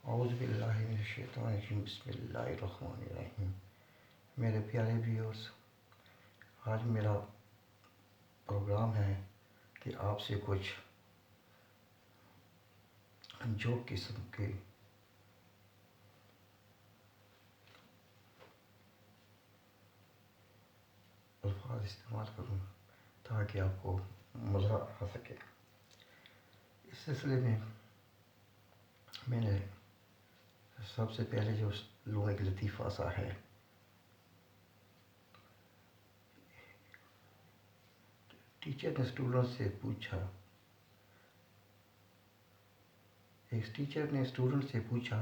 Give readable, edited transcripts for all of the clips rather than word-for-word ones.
اعوذ باللہ من الشیطان الرجیم بسم اللہ الرحمن الرحیم۔ میرے پیارے ویورز، آج میرا پروگرام ہے کہ آپ سے کچھ جو قسم کے الفاظ استعمال کروں تاکہ آپ کو مزہ آ سکے۔ اس سلسلے میں نے سب سے پہلے جو لوگوں ایک لطیفہ سا ہے، ٹیچر نے اسٹوڈنٹ سے پوچھا، ایک ٹیچر نے اسٹوڈنٹ سے پوچھا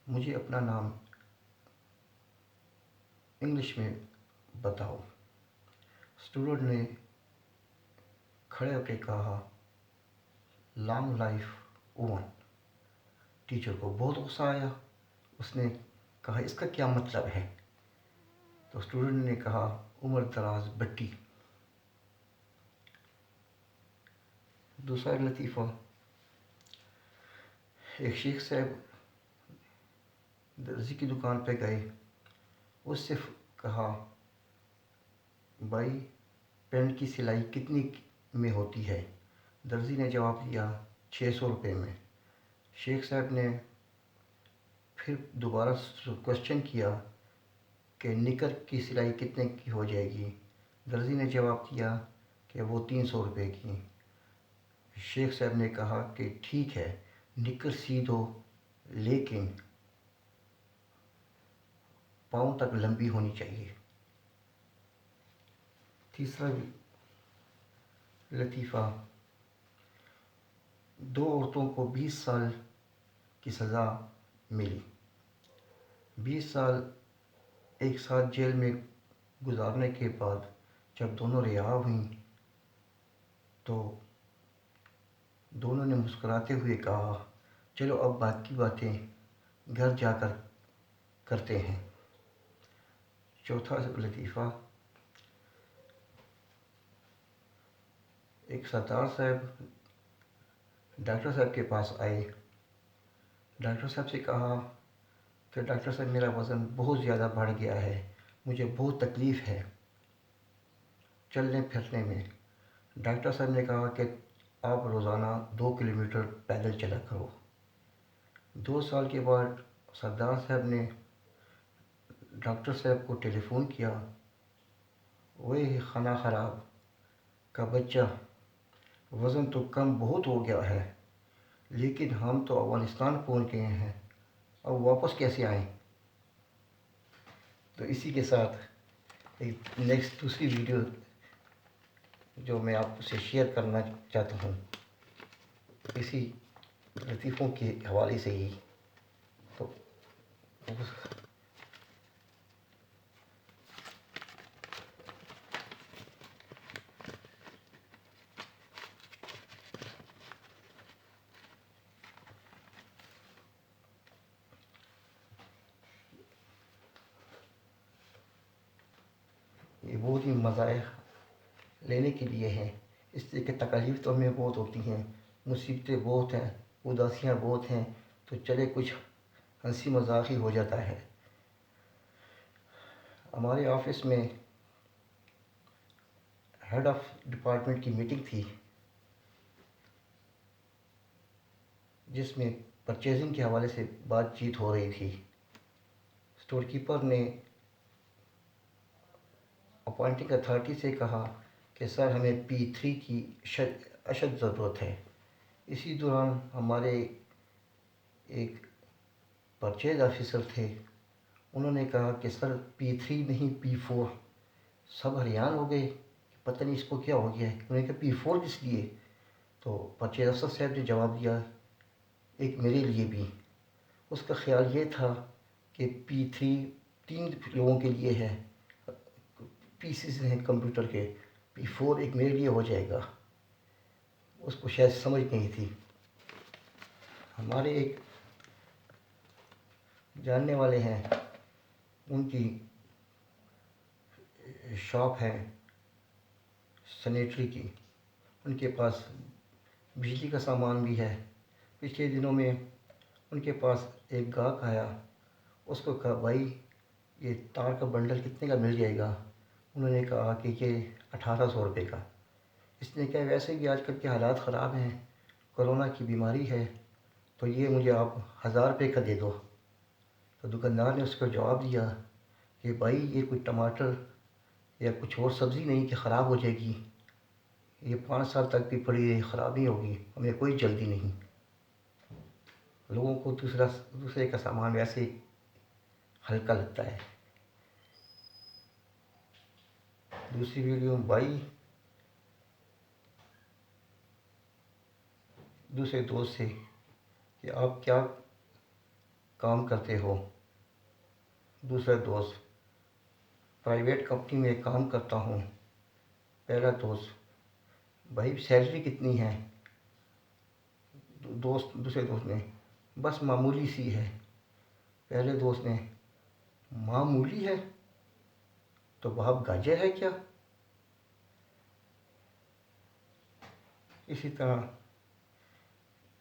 مجھے اپنا نام انگلش میں بتاؤ۔ اسٹوڈنٹ نے کھڑے ہو کے کہا لانگ لائف اوون۔ ٹیچر کو بہت غصہ آیا، اس نے کہا اس کا کیا مطلب ہے؟ تو اسٹوڈنٹ نے کہا عمر دراز بٹی۔ دوسرا لطیفہ، ایک شیخ صاحب درزی کی دکان پہ گئے، اس سے کہا بھائی پینٹ کی سلائی کتنی میں ہوتی ہے؟ درزی نے جواب دیا 600 روپے میں۔ شیخ صاحب نے پھر دوبارہ کوشچن کیا کہ نکر کی سلائی کتنے کی ہو جائے گی؟ درزی نے جواب دیا کہ وہ 300 روپے کی۔ شیخ صاحب نے کہا کہ ٹھیک ہے، نکر سی دو لیکن پاؤں تک لمبی ہونی چاہیے۔ تیسرا لطیفہ، دو عورتوں کو 20 سال کی سزا ملی۔ 20 سال ایک ساتھ جیل میں گزارنے کے بعد جب دونوں رہا ہوئیں تو دونوں نے مسکراتے ہوئے کہا چلو اب باقی باتیں گھر جا کر کرتے ہیں۔ چوتھا لطیفہ، ایک سردار صاحب ڈاکٹر صاحب کے پاس آئے۔ ڈاکٹر صاحب سے کہا کہ ڈاکٹر صاحب میرا وزن بہت زیادہ بڑھ گیا ہے، مجھے بہت تکلیف ہے چلنے پھرنے میں۔ ڈاکٹر صاحب نے کہا کہ آپ روزانہ 2 کلومیٹر پیدل چلا کرو۔ 2 سال کے بعد سردار صاحب نے ڈاکٹر صاحب کو ٹیلی فون کیا، وہ خانہ خراب کا بچہ، وزن تو کم بہت ہو گیا ہے لیکن ہم تو افغانستان پہنچ گئے ہیں، اب واپس کیسے آئیں؟ تو اسی کے ساتھ ایک دوسری ویڈیو جو میں آپ سے شیئر کرنا چاہتا ہوں، اسی لطیفوں کے حوالے سے ہی۔ تو یہ بہت ہی مزہ لینے کے لیے ہے، اس لیے کہ تکالیف تو ہمیں بہت ہوتی ہیں، مصیبتیں بہت ہیں، اداسیاں بہت ہیں، تو چلے کچھ ہنسی مذاق ہی ہو جاتا ہے۔ ہمارے آفس میں ہیڈ آف ڈپارٹمنٹ کی میٹنگ تھی جس میں پرچیزنگ کے حوالے سے بات چیت ہو رہی تھی۔ اسٹور کیپر نے اپوائنٹنگ اتھارٹی سے کہا کہ سر ہمیں P3 کی اشد ضرورت ہے۔ اسی دوران ہمارے ایک پرچیز آفیسر تھے، انہوں نے کہا کہ سر P3 نہیں P4۔ سب حیران ہو گئے، پتہ نہیں اس کو کیا ہو گیا ہے، انہوں نے کہا P4 کس لیے؟ تو پرچیز افسر صاحب نے جواب دیا ایک میرے لیے بھی۔ اس کا خیال یہ تھا کہ P3 3 لوگوں کے لیے ہے، پیسز ہیں کمپیوٹر کے، P4 ایک میرے لیے ہو جائے گا، اس کو شاید سمجھ نہیں تھی۔ ہمارے ایک جاننے والے ہیں، ان کی شاپ ہے سینیٹری کی، ان کے پاس بجلی کا سامان بھی ہے۔ پچھلے دنوں میں ان کے پاس ایک گاہک آیا، اس کو کہا بھائی یہ تار کا بنڈل کتنے کا مل جائے گا؟ انہوں نے کہا کہ یہ 1800 روپے کا۔ اس نے کہا ویسے بھی آج کل کے حالات خراب ہیں، کرونا کی بیماری ہے، تو یہ مجھے آپ 1000 روپے کا دے دو۔ تو دکاندار نے اس کو جواب دیا کہ بھائی یہ کوئی ٹماٹر یا کچھ اور سبزی نہیں کہ خراب ہو جائے گی، یہ 5 سال تک بھی پڑی رہی خراب نہیں ہوگی، ہمیں کوئی جلدی نہیں۔ لوگوں کو دوسرے کا سامان ویسے ہلکا لگتا ہے۔ دوسری ویڈیو میں بھائی دوسرے دوست سے کہ آپ کیا کام کرتے ہو؟ دوسرا دوست پرائیویٹ کمپنی میں کام کرتا ہوں۔ پہلا دوست بھائی سیلری کتنی ہے؟ دوسرے دوست نے بس معمولی سی ہے۔ پہلے دوست نے معمولی ہے تو باپ گاجر ہے کیا؟ اسی طرح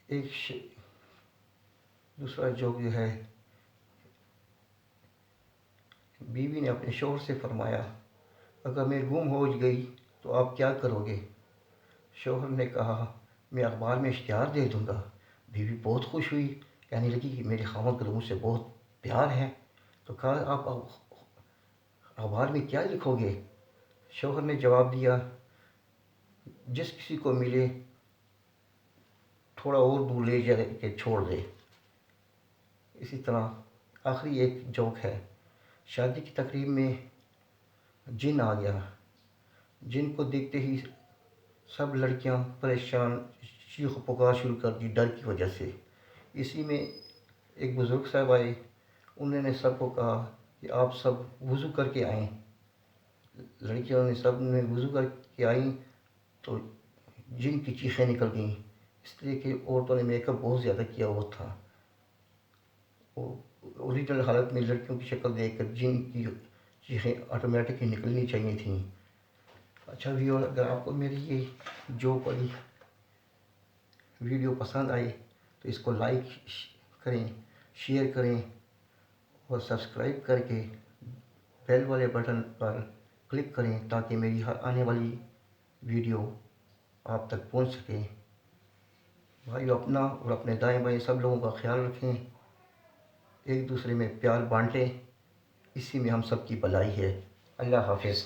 ایک دوسرا جو ہے، بیوی نے اپنے شوہر سے فرمایا اگر میں گم ہو گئی تو آپ کیا کرو گے؟ شوہر نے کہا میں اخبار میں اشتہار دے دوں گا۔ بیوی بہت خوش ہوئی، کہنے لگی کہ میرے خاوند کو مجھ سے بہت پیار ہے۔ تو کہا آپ اخبار میں کیا لکھو گے؟ شوہر نے جواب دیا جس کسی کو ملے تھوڑا اور دور لے جا کے چھوڑ دے۔ اسی طرح آخری ایک جوک ہے، شادی کی تقریب میں جن آ گیا، جن کو دیکھتے ہی سب لڑکیاں پریشان چیخ پکار شروع کر دی ڈر کی وجہ سے۔ اسی میں ایک بزرگ صاحب آئے، انہوں نے سب کو کہا کہ آپ سب وضو کر کے آئیں۔ لڑکیوں نے سب نے وضو کر کے آئیں تو جن کی چیخیں نکل گئیں، اس لیے کہ عورتوں نے میک اپ بہت زیادہ کیا ہوا تھا۔ اوریجنل حالت میں لڑکیوں کی شکل دیکھ کر جن کی چیخیں آٹومیٹکلی نکلنی چاہیے تھیں۔ اچھا ویور، اگر آپ کو میری یہ جوک والی ویڈیو پسند آئی تو اس کو لائک کریں، شیئر کریں اور سبسکرائب کر کے بیل والے بٹن پر کلک کریں تاکہ میری ہر آنے والی ویڈیو آپ تک پہنچ سکے۔ بھائیو، اپنا اور اپنے دائیں بائیں سب لوگوں کا خیال رکھیں، ایک دوسرے میں پیار بانٹیں، اسی میں ہم سب کی بھلائی ہے۔ اللہ حافظ۔